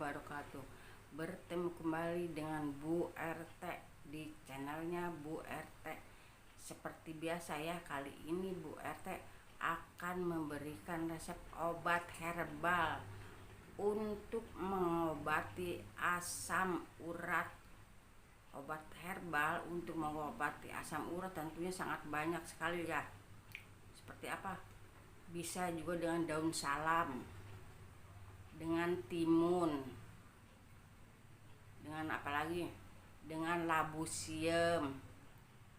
wabarakatuh. Bertemu kembali dengan Bu RT di channelnya Bu RT. Seperti biasa ya, kali ini Bu RT akan memberikan resep obat herbal untuk mengobati asam urat. Obat herbal untuk mengobati asam urat tentunya sangat banyak sekali ya. Seperti apa? Bisa juga dengan daun salam, dengan timun, dengan apa lagi, dengan labu siem,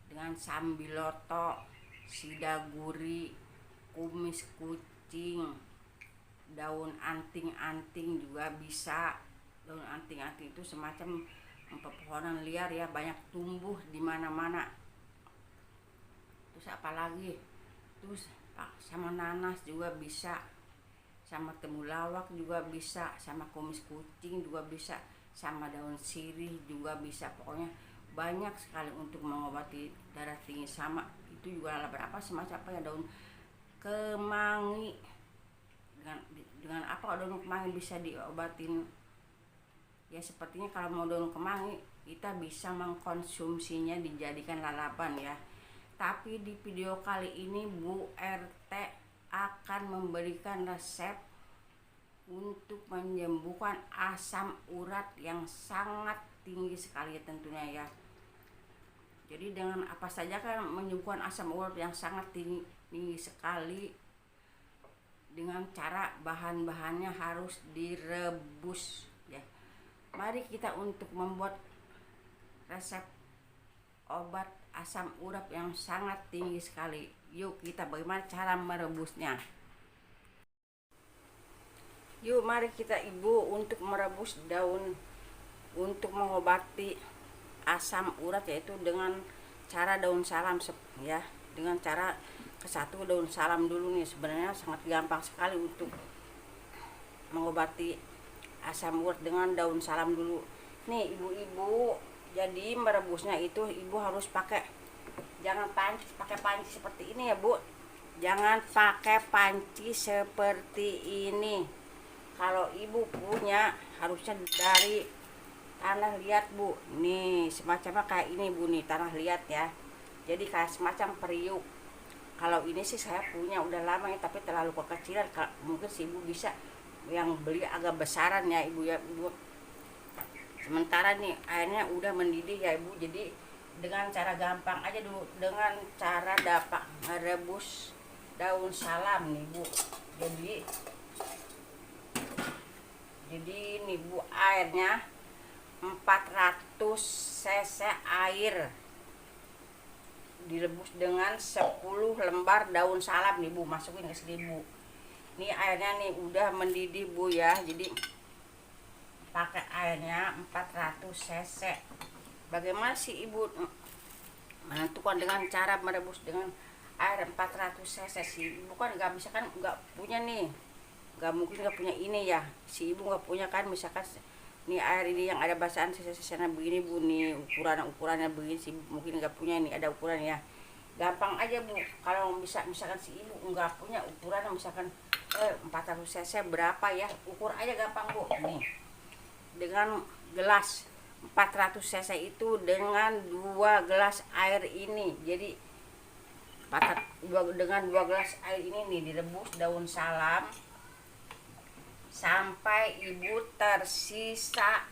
dengan sambiloto, sidaguri, kumis kucing, daun anting-anting juga bisa. Daun anting-anting itu semacam pepohonan liar ya, banyak tumbuh di mana-mana. Terus apa lagi, terus sama nanas juga bisa, sama temulawak juga bisa, sama kumis kucing juga bisa, sama daun sirih juga bisa. Pokoknya banyak sekali untuk mengobati darah tinggi. Sama itu juga ada berapa semacam apa ya, daun kemangi. Dengan apa daun kemangi bisa diobatin ya? Sepertinya kalau mau daun kemangi kita bisa mengkonsumsinya dijadikan lalapan ya. Tapi di video kali ini Bu RT akan memberikan resep untuk menyembuhkan asam urat yang sangat tinggi sekali tentunya ya. Jadi dengan apa saja kan menyembuhkan asam urat yang sangat tinggi sekali, dengan cara bahan-bahannya harus direbus ya. Mari kita untuk membuat resep obat asam urat yang sangat tinggi sekali. Yuk kita bagaimana cara merebusnya. Yuk mari kita ibu untuk merebus daun untuk mengobati asam urat, yaitu dengan cara daun salam ya. Dengan cara kesatu daun salam dulu nih. Sebenarnya sangat gampang sekali untuk mengobati asam urat dengan daun salam dulu. Nih ibu-ibu, jadi merebusnya itu ibu harus pakai, jangan pakai panci seperti ini ya Bu. Jangan pakai panci seperti ini. Kalau ibu punya harusnya dari tanah liat Bu. Nih semacamnya kayak ini Bu, nih tanah liat ya. Jadi kayak semacam periuk. Kalau ini sih saya punya udah lama ya, tapi terlalu kekecilan. Mungkin si ibu bisa yang beli agak besaran ya ibu ya ibu. Sementara nih airnya udah mendidih ya ibu. Jadi dengan cara gampang aja dulu, dengan cara dapat merebus daun salam nih Bu. Jadi nih Bu, airnya 400 cc air direbus dengan 10 lembar daun salam nih Bu, masukin ke sini Bu. Nih airnya nih udah mendidih Bu ya. Jadi pakai airnya 400 cc. Bagaimana sih ibu menentukan dengan cara merebus dengan air 400 cc? Si ibu kan nggak bisa, kan nggak punya nih, nggak mungkin nggak punya ini ya. Si ibu nggak punya kan, misalkan nih air ini yang ada basaan cc-nya begini Bu, nih ukurannya begini. Si ibu mungkin nggak punya nih, ada ukuran ya. Gampang aja Bu, kalau misalkan si ibu nggak punya ukurannya, misalkan 400 cc berapa ya, ukur aja gampang Bu. Nih dengan gelas 400 cc itu dengan 2 gelas air ini. Jadi dengan 2 gelas air ini nih direbus daun salam sampai ibu tersisa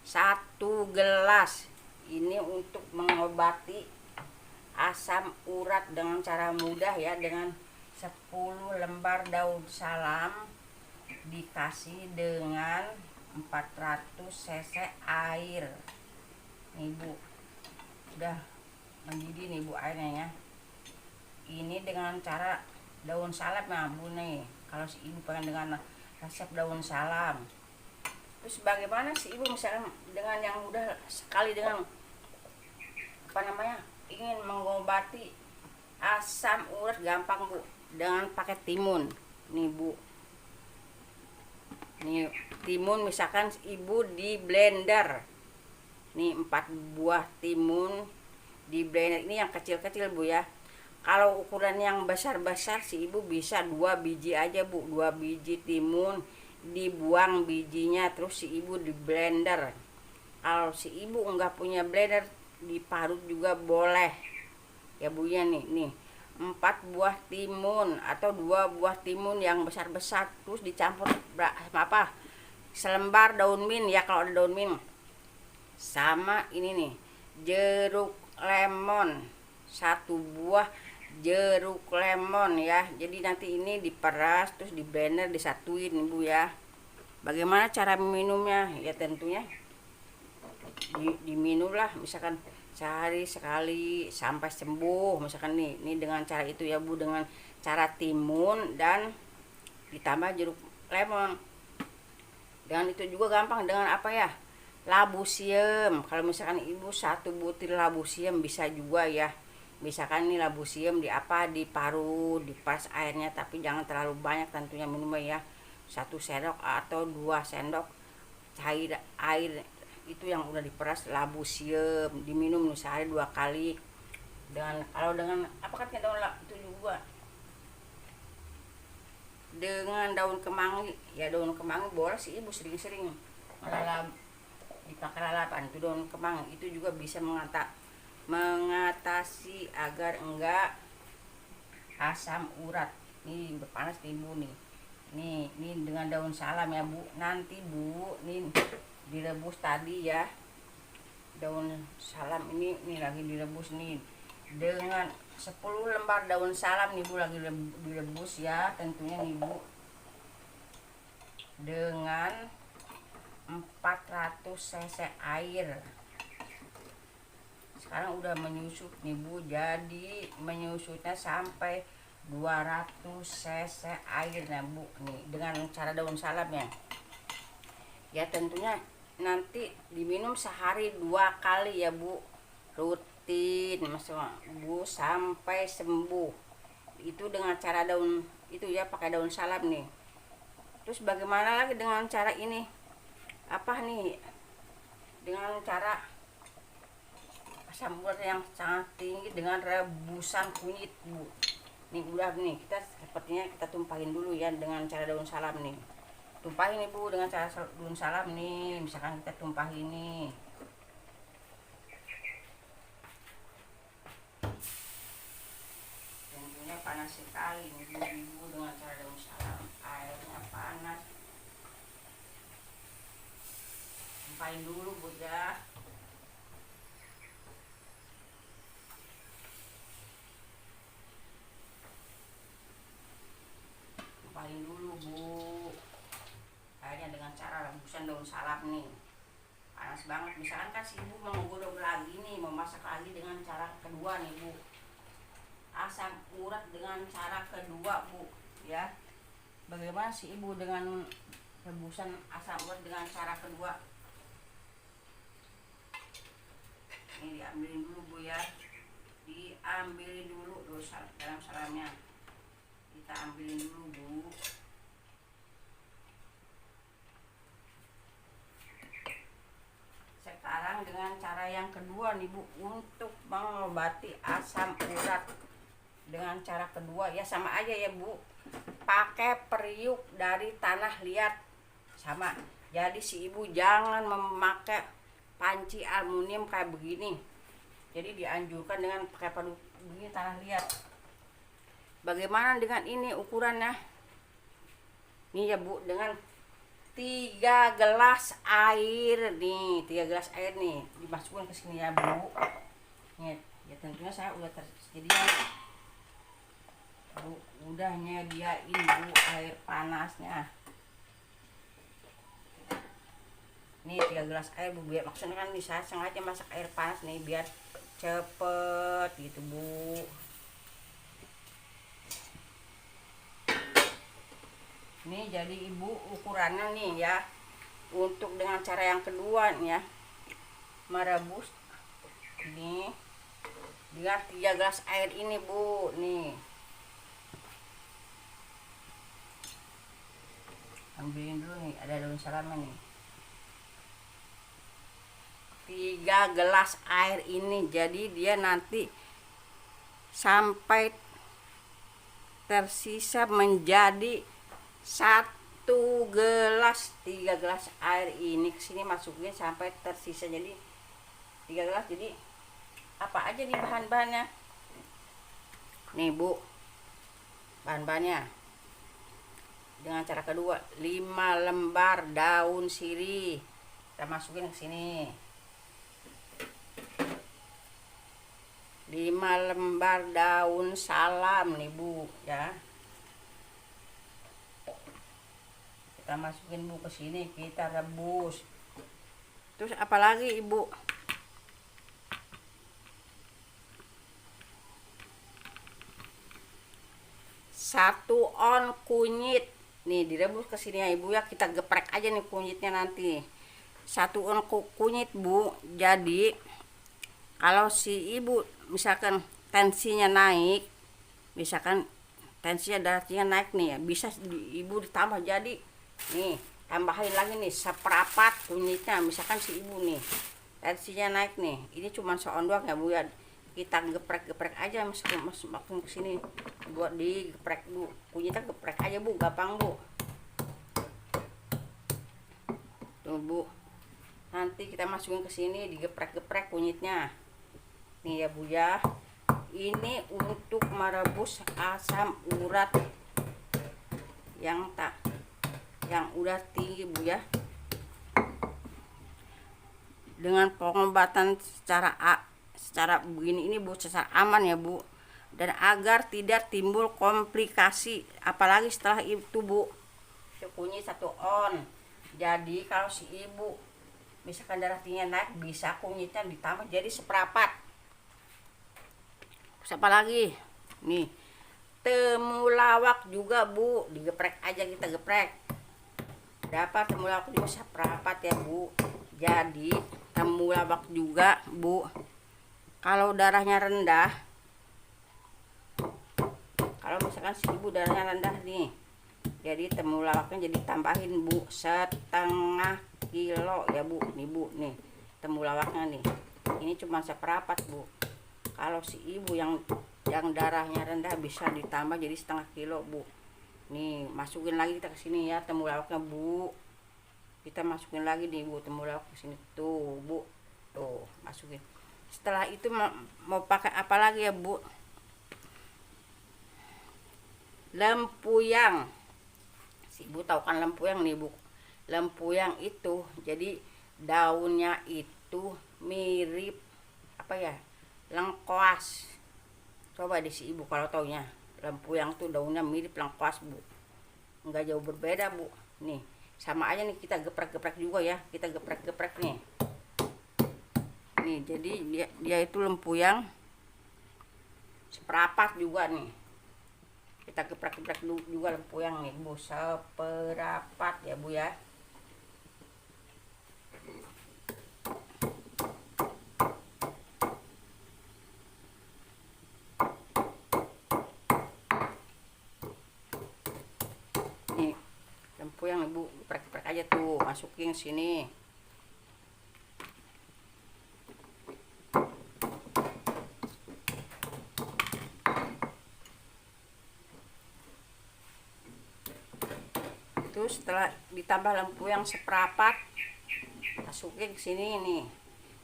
1 gelas. Ini untuk mengobati asam urat dengan cara mudah ya, dengan 10 lembar daun salam dikasih dengan 400 cc air nih Bu. Udah mendidih nih Bu airnya ya. Ini dengan cara daun salam ya Bu nih, kalau si ibu pengen dengan resep daun salam. Terus bagaimana si ibu misalnya dengan yang udah sekali, dengan apa namanya, ingin mengobati asam urat, gampang Bu, dengan pakai timun nih Bu. Nih timun misalkan ibu di blender nih, 4 buah timun di blender. Ini yang kecil-kecil Bu ya. Kalau ukuran yang besar-besar si ibu bisa 2 biji aja Bu, 2 biji timun dibuang bijinya, terus si ibu di blender. Kalau si ibu nggak punya blender, diparut juga boleh ya bu ya. Nih 4 buah timun atau 2 buah timun yang besar-besar, terus dicampur selembar daun mint ya kalau ada daun mint, sama ini nih jeruk lemon, 1 buah jeruk lemon ya. Jadi nanti ini diperas terus di blender disatuin ibu ya. Bagaimana cara minumnya ya, tentunya diminumlah misalkan sehari sekali sampai sembuh misalkan. Nih dengan cara itu ya bu, dengan cara timun dan ditambah jeruk lemon. Dan itu juga gampang dengan apa ya, labu siam. Kalau misalkan ibu 1 butir labu siam bisa juga ya. Misalkan nih labu siam diparut, diperas airnya, tapi jangan terlalu banyak tentunya minumnya ya. 1 sendok atau 2 sendok cair air itu yang udah diperas labu siam, diminum sehari 2 kali. Kalau dengan apa kan daun itu juga dengan daun kemangi ya, daun kemangi boleh sih ibu sering-sering dipakai lalapan. Itu daun kemangi itu juga bisa mengatasi agar enggak asam urat. Nih udah panas nih bu nih. Nih dengan daun salam ya bu. Nanti bu nih direbus tadi ya, daun salam ini lagi direbus nih dengan 10 lembar daun salam nih bu, lagi direbus ya tentunya nih bu, dengan 400 cc air. Sekarang udah menyusut nih bu, jadi menyusutnya sampai 200 cc air nah bu nih, dengan cara daun salamnya ya. Tentunya nanti diminum sehari 2 kali ya bu, rutin maksudnya bu sampai sembuh. Itu dengan cara daun itu ya, pakai daun salam nih. Terus bagaimana lagi dengan cara ini, apa nih, dengan cara asam urat yang sangat tinggi dengan rebusan kunyit bu. Nih udah nih, kita sepertinya kita tumpahin dulu ya dengan cara daun salam nih. Tumpahin ibu dengan cara daun salam nih, misalkan kita tumpahin nih. Tentunya panas sekali nih ibu dengan cara daun salam, airnya panas. Tumpahin dulu bu ya. Tumpahin dulu bu airnya dengan cara rebusan daun salam nih. Panas banget. Misalkan kan si ibu mau godok lagi nih, mau masak lagi dengan cara kedua nih bu, asam urat dengan cara kedua bu ya. Bagaimana si ibu dengan rebusan asam urat dengan cara kedua? Ini diambilin dulu bu ya, diambilin dulu dalam salamnya, kita ambilin dulu bu. Sekarang dengan cara yang kedua nih bu, untuk mengobati asam urat dengan cara kedua ya, sama aja ya bu, pakai periuk dari tanah liat sama. Jadi si ibu jangan memakai panci aluminium kayak begini, jadi dianjurkan dengan pakai periuk begini tanah liat. Bagaimana dengan ini ukurannya nih ya bu, dengan 3 gelas air nih, 3 gelas air nih dimasukkan ke sini ya bu. Nih ya, tentunya saya udah tersedia bu, udah nyediain bu air panasnya. Nih 3 gelas air bu, biar maksudnya kan saya sengaja masak air panas nih biar cepet gitu bu. Nih jadi ibu ukurannya nih ya, untuk dengan cara yang kedua nih ya, merebus ini dengan 3 gelas air ini bu. Nih ambilin dulu nih, ada daun salamnya nih. 3 gelas air ini, jadi dia nanti sampai tersisa menjadi 3 gelas air ini kesini masukin sampai tersisa, jadi 3 gelas. Jadi apa aja nih bahan-bahannya nih Bu, bahan-bahannya. Dengan cara kedua, 5 lembar daun sirih kita masukin ke sini. 5 lembar daun salam nih Bu ya. Kita masukin Bu ke sini, kita rebus. Terus apalagi Ibu? 1 on kunyit. Nih direbus ke sini ya Ibu ya, kita geprek aja nih kunyitnya nanti. 1 on kunyit Bu. Jadi kalau si Ibu misalkan tensinya naik, misalkan tensinya darahnya naik nih ya, bisa Ibu ditambah, jadi nih tambahin lagi nih seperempat kunyitnya. Misalkan si Ibu nih tensinya naik nih, ini cuma seon doang ya Bu ya, kita geprek aja masukin ke sini buat digeprek Bu. Kunyitnya geprek aja Bu, gampang Bu. Tuh Bu, nanti kita masukin ke sini, digeprek kunyitnya nih ya Bu ya. Ini untuk merebus asam urat yang udah tinggi Bu ya, dengan pengobatan secara begini ini Bu, secara aman ya Bu, dan agar tidak timbul komplikasi apalagi setelah itu Bu. Kunyit 1 on. Jadi kalau si Ibu misalkan darah tingginya naik, bisa kunyitnya ditambah jadi seperempat. Terus apa lagi nih, temulawak juga Bu, digeprek aja, kita geprek. Dapat temulawak juga seperempat ya Bu. Jadi temulawak juga Bu, kalau darahnya rendah, kalau misalkan si Ibu darahnya rendah nih, jadi temulawaknya jadi tambahin Bu 1/2 kilo ya Bu. Nih Bu, nih temulawaknya nih, ini cuma seperempat Bu. Kalau si Ibu yang darahnya rendah bisa ditambah jadi 1/2 kilo Bu. Nih masukin lagi kita ke sini ya temulawaknya Bu. Kita masukin lagi nih Bu temulawak ke sini tuh Bu. Tuh masukin. Setelah itu mau pakai apa lagi ya Bu? Lempuyang. Si Ibu tahu kan lempuyang nih Bu. Lempuyang itu jadi daunnya itu mirip apa ya, lengkoas. Coba di si Ibu kalau taunya, lempuyang tuh daunnya mirip lengkoas Bu, nggak jauh berbeda Bu. Nih sama aja nih, kita geprek juga ya, kita geprek nih. Nih jadi dia itu lempuyang seperempat juga nih, kita geprek juga lempuyang nih Bu, seperempat ya Bu ya. Nih lempuyang nih Bu, geprek aja tuh, masukin sini. Terus setelah ditambah lempuyang seperempat, masukin ke sini nih.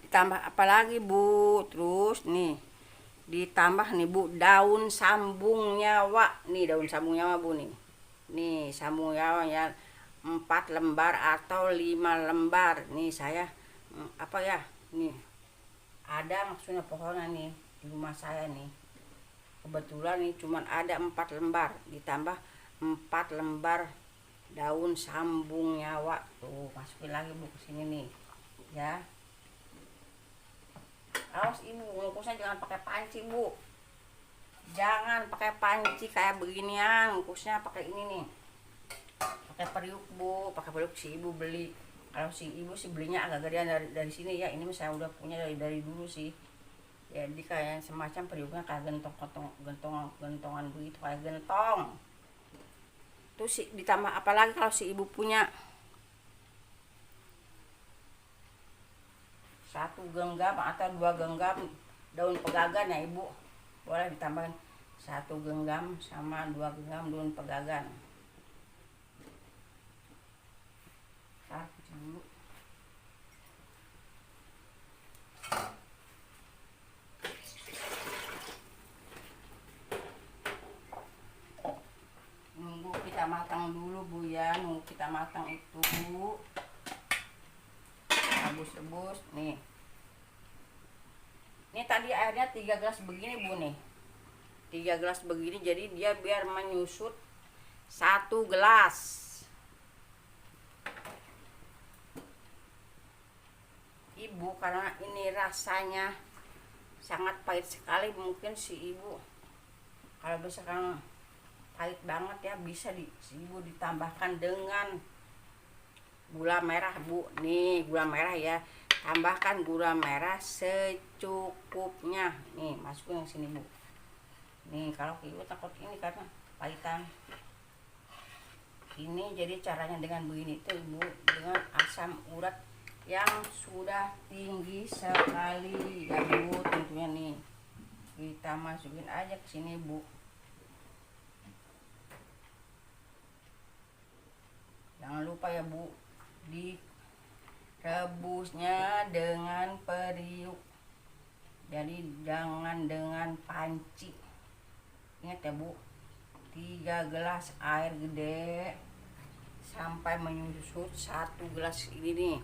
Ditambah apa lagi Bu? Terus nih ditambah nih Bu daun sambung nyawa. Nih daun sambung nyawa Bu nih. Nih sambung nyawa ya, 4 lembar atau 5 lembar. Nih saya apa ya? Nih ada maksudnya pohonnya nih di rumah saya nih. Kebetulan nih cuman ada 4 lembar, ditambah 4 lembar daun sambung nyawa. Tuh masukin lagi Bu ke sini nih ya. Awas Ibu, ngukusnya jangan pakai panci Bu, jangan pakai panci kayak beginian, ngukusnya pakai ini nih, pakai periuk Bu. Pakai periuk si Ibu beli, kalau si Ibu sih belinya agak gedean dari sini ya. Ini saya udah punya dari dulu sih, jadi kayak semacam periuknya kayak gentongan begitu, kayak gentong. Terus ditambah apa lagi kalau si Ibu punya? 1 genggam atau 2 genggam daun pegagan ya Ibu, boleh ditambahin 1 genggam sama 2 genggam daun pegagan. rebus nih. Ini tadi airnya 3 gelas begini Bu nih, 3 gelas begini, jadi dia biar menyusut 1 gelas. Ibu karena ini rasanya sangat pahit sekali, mungkin si ibu kalau misalkan pahit banget ya bisa si ibu ditambahkan dengan gula merah Bu. Nih gula merah ya, tambahkan gula merah secukupnya. Nih masukin ke sini Bu. Nih kalau ibu takut ini karena pahitan. Ini jadi caranya dengan begini tuh Bu, dengan asam urat yang sudah tinggi sekali ya Bu, tentunya nih kita masukin aja ke sini Bu. Jangan lupa ya Bu, direbusnya dengan periuk, jadi jangan dengan panci. Ingat ya Bu, 3 gelas air gede sampai menyusut 1 gelas ini nih.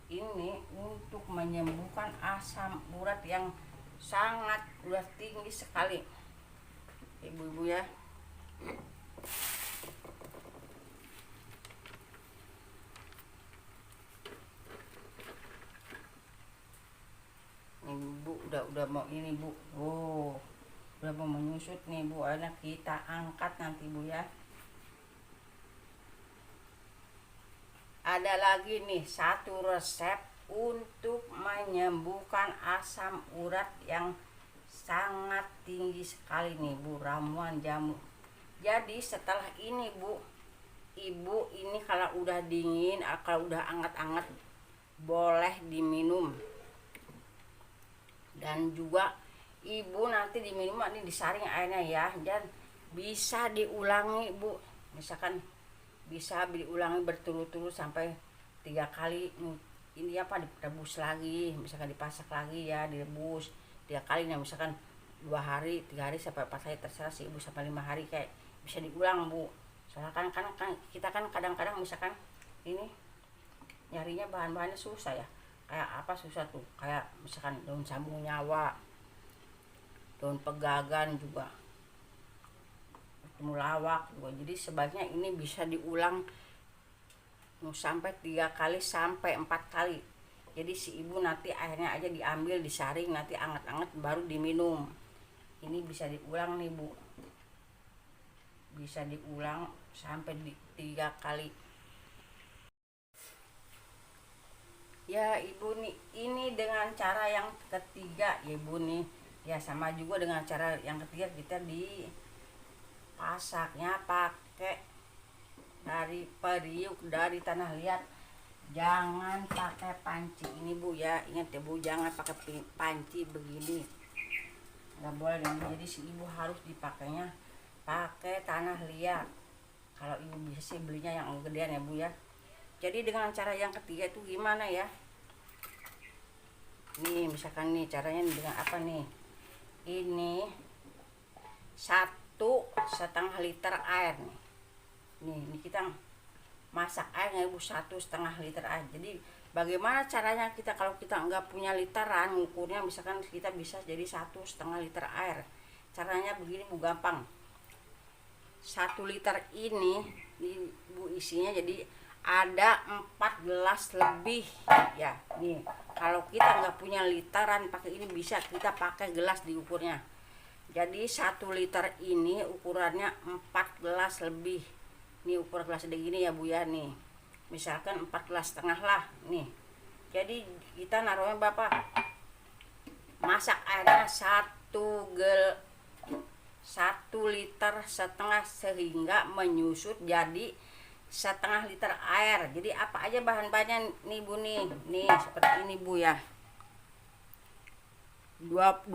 Ini untuk menyembuhkan asam urat yang sangat udah tinggi sekali ibu-ibu ya. Ini Bu udah mau ini Bu, oh udah mau menyusut nih Bu, akhirnya kita angkat nanti Bu ya. Ada lagi nih satu resep untuk menyembuhkan asam urat yang sangat tinggi sekali nih Bu, ramuan jamu. Jadi setelah ini Bu, ibu ini kalau udah dingin, kalau udah anget-anget boleh diminum. Dan juga ibu nanti diminum ini disaring airnya ya, dan bisa diulangi Bu, misalkan bisa diulangi berturut-turut sampai 3 kali. Ini apa, direbus lagi, misalkan dipasak lagi ya, direbus 3 kali ya, misalkan 2 hari 3 hari sampai 4 hari, terserah sih ibu, sampai 5 hari kayak bisa diulang Bu. Soalnya kan kita kan kadang-kadang misalkan ini nyarinya bahan-bahannya susah ya, kayak apa susah tuh, kayak misalkan daun sambung nyawa, daun pegagan juga, temulawak juga. Jadi sebaiknya ini bisa diulang sampai 3 kali sampai 4 kali. Jadi si ibu nanti akhirnya aja diambil, disaring, nanti anget-anget baru diminum. Ini bisa diulang nih Bu, bisa diulang sampai 3 kali ya ibu nih. Ini dengan cara yang ketiga ya ibu nih ya, sama juga dengan cara yang ketiga, kita pasaknya pakai dari periuk, dari tanah liat, jangan pakai panci ini Bu ya. Ingat ya Bu, jangan pakai panci begini, nggak boleh dong. Jadi si ibu harus dipakainya pakai tanah liat. Kalau ibu bisa sih belinya yang gedean ya Bu ya. Jadi dengan cara yang ketiga itu gimana ya, nih misalkan nih caranya dengan apa nih, ini 1,5 liter air nih. Ini kita masak airnya Ibu 1,5 liter air. Jadi bagaimana caranya kita kalau kita nggak punya literan ngukurnya, misalkan kita bisa jadi 1,5 liter air. Caranya begini Bu, gampang. 1 liter ini Bu isinya jadi ada 4 gelas lebih ya. Nih kalau kita nggak punya literan pakai ini, bisa kita pakai gelas diukurnya. Jadi 1 liter ini ukurannya 4 gelas lebih. Nih ukur gelas segini ya Bu ya, nih misalkan 4,5 gelas lah nih. Jadi kita naruhnya berapa, masak airnya 1,5 liter sehingga menyusut jadi 1,5 liter air. Jadi apa aja bahan-bahannya nih Bu nih seperti ini Bu ya. 200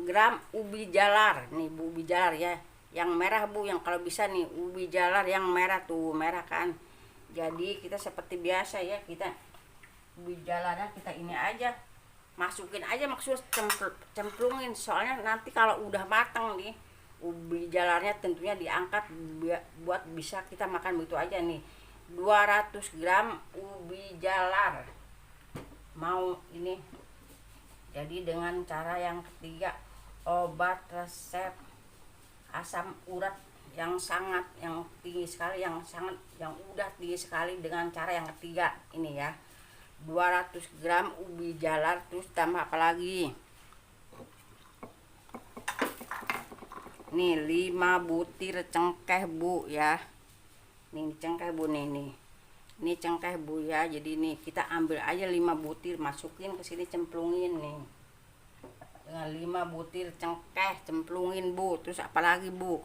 gram ubi jalar nih Bu, ubi jalar ya yang merah Bu, yang kalau bisa nih ubi jalar yang merah tuh, merah kan. Jadi kita seperti biasa ya, kita ubi jalarnya kita ini aja masukin aja, maksudnya cemplungin, soalnya nanti kalau udah matang nih ubi jalarnya tentunya diangkat buat bisa kita makan begitu aja nih. 200 gram ubi jalar mau ini. Jadi dengan cara yang ketiga, obat resep asam urat yang tinggi sekali, yang udah tinggi sekali, dengan cara yang ketiga ini ya. 200 gram ubi jalar, terus tambah apa lagi? Nih 5 butir cengkeh Bu ya. Nih cengkeh Bu, nih. Ini cengkeh Bu ya. Jadi nih kita ambil aja 5 butir, masukin ke sini, cemplungin nih. Dengan 5 butir cengkeh cemplungin Bu. Terus apa lagi Bu?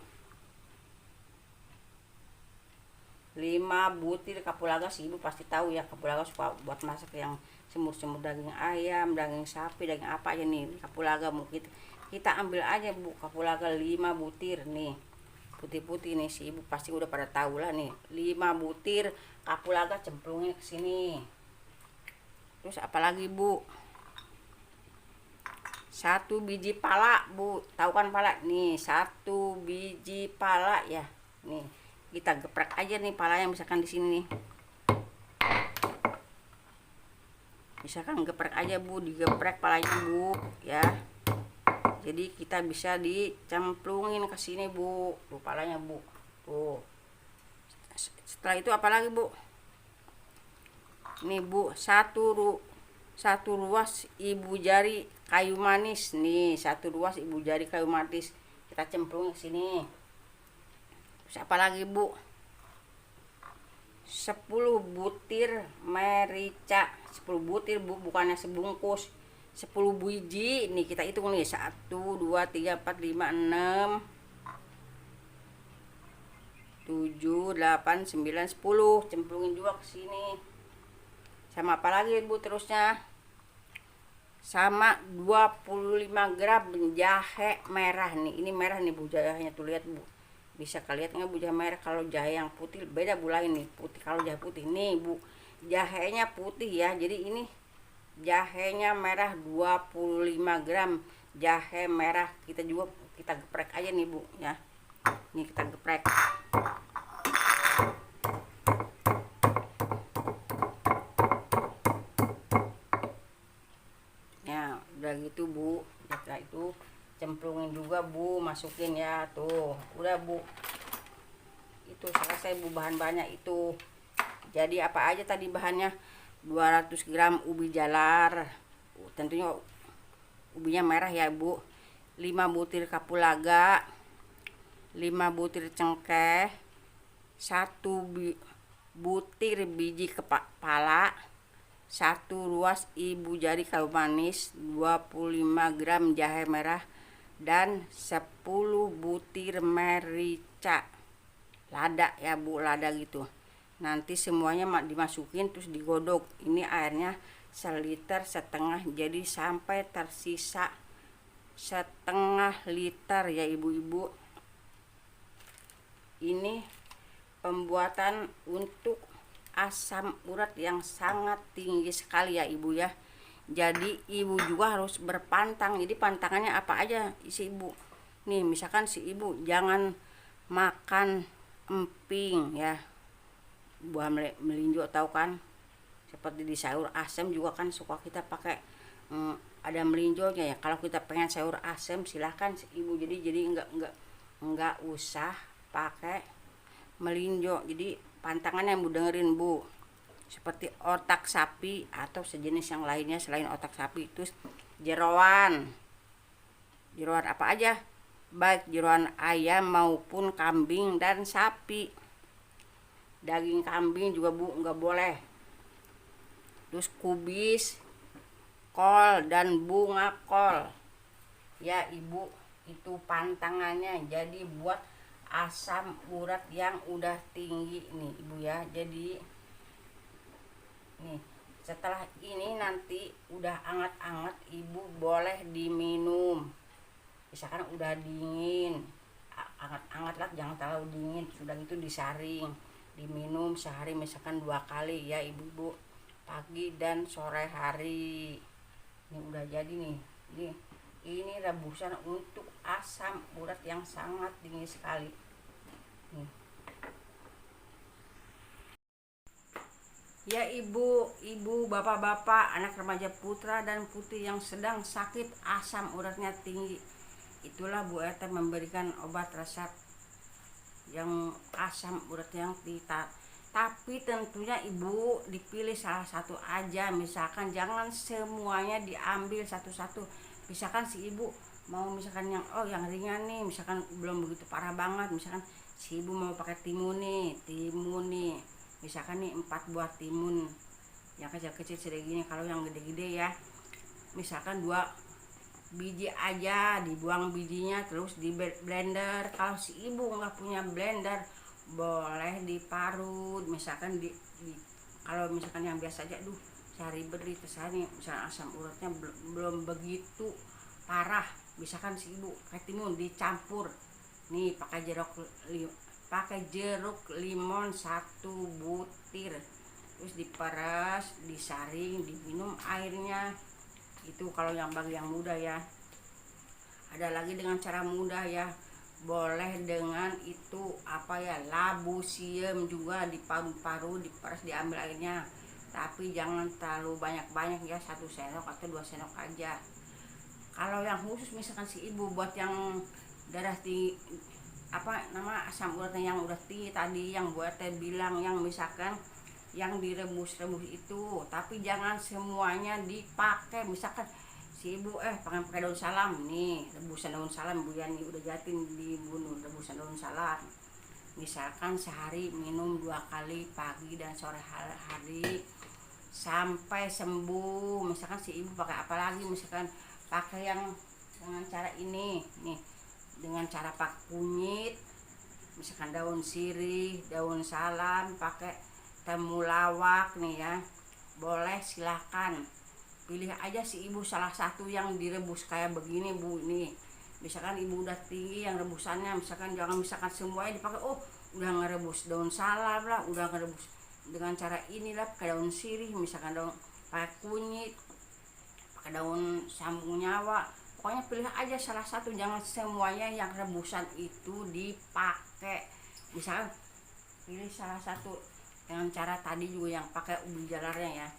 5 butir kapulaga, sih Ibu pasti tahu ya, kapulaga suka buat masak yang semur-semur daging ayam, daging sapi, daging apa aja nih. Kapulaga mungkin kita ambil aja Bu, kapulaga 5 butir nih, putih-putih nih, si Ibu pasti udah pada tahu lah nih. 5 butir kapulaga cemplungin ke sini. Terus apalagi Bu? 1 biji pala Bu, tahu kan pala nih, 1 biji pala ya. Nih kita geprek aja nih palanya, misalkan di sini nih, misalkan geprek aja Bu, digeprek palanya Bu ya. Jadi kita bisa dicemplungin ke sini Bu, tuh palanya Bu. Tuh. Setelah itu apa lagi Bu? Nih Bu, satu ruas ibu jari kayu manis nih, 1 ruas ibu jari kayu manis kita cemplungin ke sini. Terus apa lagi Bu? 10 butir merica, 10 butir Bu, bukannya sebungkus. 10 biji nih, kita hitung nih, 1 2 3 4 5 6 7 8 9 10, cemplungin juga ke sini. Sama apa lagi Bu terusnya? Sama 25 gram jahe merah nih. Ini merah nih Bu, jahenya tuh, lihat Bu. Bisa kalian nggak Bu, jahe merah? Kalau jahe yang putih beda Bu, lain nih, putih. Kalau jahe putih nih Bu, jahenya putih ya. Jadi ini jahenya merah, 25 gram jahe merah. Kita geprek aja nih Bu ya. Nih kita geprek. Ya udah gitu Bu, setelah itu cemplungin juga Bu, masukin ya. Tuh udah Bu, itu selesai Bu bahan-bahannya itu. Jadi apa aja tadi bahannya? 200 gram ubi jalar, tentunya ubinya merah ya Bu. 5 butir kapulaga, 5 butir cengkeh, 1 butir biji kepala, 1 ruas ibu jari kayu manis, 25 gram jahe merah, dan 10 butir merica. Lada ya Bu, lada gitu. Nanti semuanya dimasukin terus digodok. Ini airnya 1,5 liter, jadi sampai tersisa 1/2 liter ya ibu-ibu. Ini pembuatan untuk asam urat yang sangat tinggi sekali ya Ibu ya. Jadi Ibu juga harus berpantang. Jadi pantangannya apa aja si Ibu? Nih misalkan si Ibu jangan makan emping ya, buah melinjo, tahu kan? Seperti di sayur asem juga kan suka kita pakai ada melinjonya ya. Kalau kita pengen sayur asem silahkan si Ibu. Jadi enggak usah pakai melinjo. Jadi pantangannya yang Bu dengerin Bu, seperti otak sapi atau sejenis yang lainnya selain otak sapi. Terus jeroan apa aja, baik jeroan ayam maupun kambing dan sapi. Daging kambing juga Bu nggak boleh. Terus kubis kol dan bunga kol ya Ibu, itu pantangannya. Jadi buat asam urat yang udah tinggi nih Ibu ya. Jadi nih setelah ini nanti udah anget-anget Ibu boleh diminum. Misalkan udah dingin, anget-anget lah, jangan terlalu dingin. Sudah gitu disaring, diminum sehari misalkan 2 kali ya ibu-ibu, pagi dan sore hari. Ini udah jadi nih. Ini rebusan untuk asam urat yang sangat tinggi sekali nih. Ya ibu, bapak-bapak, anak remaja putra dan putri yang sedang sakit asam uratnya tinggi, itulah Bu RT memberikan obat resep yang asam urat yang tinggi. Tapi tentunya ibu dipilih salah satu aja, misalkan jangan semuanya diambil satu-satu. Misalkan si ibu mau misalkan yang ringan nih, misalkan belum begitu parah banget, misalkan si ibu mau pakai timun nih, misalkan nih 4 buah timun yang kecil-kecil segini. Kalau yang gede-gede ya misalkan 2 biji aja, dibuang bijinya terus di blender. Kalau si ibu nggak punya blender boleh diparut, misalkan kalau misalkan yang biasa aja, saya ribet di terserah nih, misalkan asam uratnya belum begitu parah, misalkan si ibu kayak timun dicampur nih pakai jeruk limon 1 butir, terus diperas, disaring, diminum airnya. Itu kalau yang bagi yang muda ya. Ada lagi dengan cara mudah ya, boleh dengan itu labu siam juga diparu-paru, diperas, diambil airnya, tapi jangan terlalu banyak-banyak ya, 1 sendok atau 2 sendok aja. Kalau yang khusus misalkan si ibu buat yang darah tinggi, asam uratnya yang udah tinggi tadi, yang buat bilang yang misalkan yang direbus-rebus itu, tapi jangan semuanya dipakai. Misalkan si ibu pakai daun salam nih, rebusan daun salam Bu Yani udah jatin dibunuh, rebusan daun salam, misalkan sehari minum 2 kali, pagi dan sore hari sampai sembuh. Misalkan si ibu pakai apa lagi, misalkan pakai yang dengan cara ini nih, dengan cara pakai kunyit, misalkan daun sirih, daun salam, pakai temulawak nih ya, boleh silahkan pilih aja si ibu salah satu yang direbus kayak begini Bu. Ini misalkan ibu udah tinggi yang rebusannya, misalkan jangan misalkan semuanya dipakai, udah ngerebus daun salam lah, udah ngerebus dengan cara inilah, pakai daun sirih, misalkan daun pakai kunyit, pakai daun sambung nyawa, pokoknya pilih aja salah satu, jangan semuanya yang rebusan itu dipakai. Misalkan pilih salah satu dengan cara tadi juga yang pakai ubi jalarnya ya.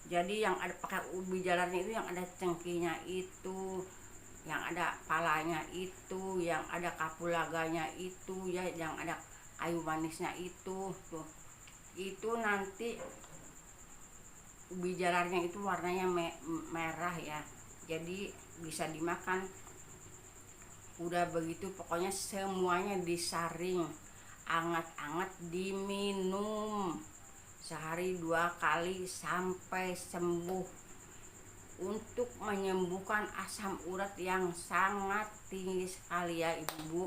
Jadi yang ada pakai ubi jalarnya itu yang ada cengkihnya itu, yang ada palanya itu, yang ada kapulaganya itu ya, yang ada kayu manisnya itu tuh. Itu nanti ubi jalarnya itu warnanya merah ya, jadi bisa dimakan. Udah begitu pokoknya semuanya disaring, anget-anget diminum sehari 2 kali sampai sembuh, untuk menyembuhkan asam urat yang sangat tinggi sekali ya ibu.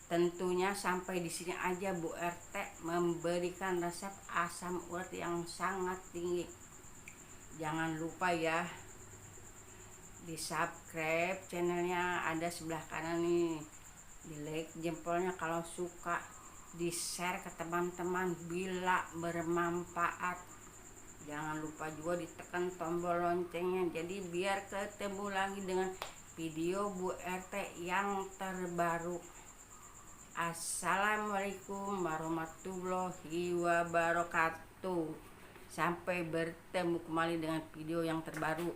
Tentunya sampai di sini aja Bu RT memberikan resep asam urat yang sangat tinggi. Jangan lupa ya di subscribe channelnya, ada sebelah kanan nih, di like jempolnya kalau suka, di share ke teman-teman bila bermanfaat. Jangan lupa juga ditekan tombol loncengnya, jadi biar ketemu lagi dengan video Bu RT yang terbaru. Assalamualaikum warahmatullahi wabarakatuh. Sampai bertemu kembali dengan video yang terbaru.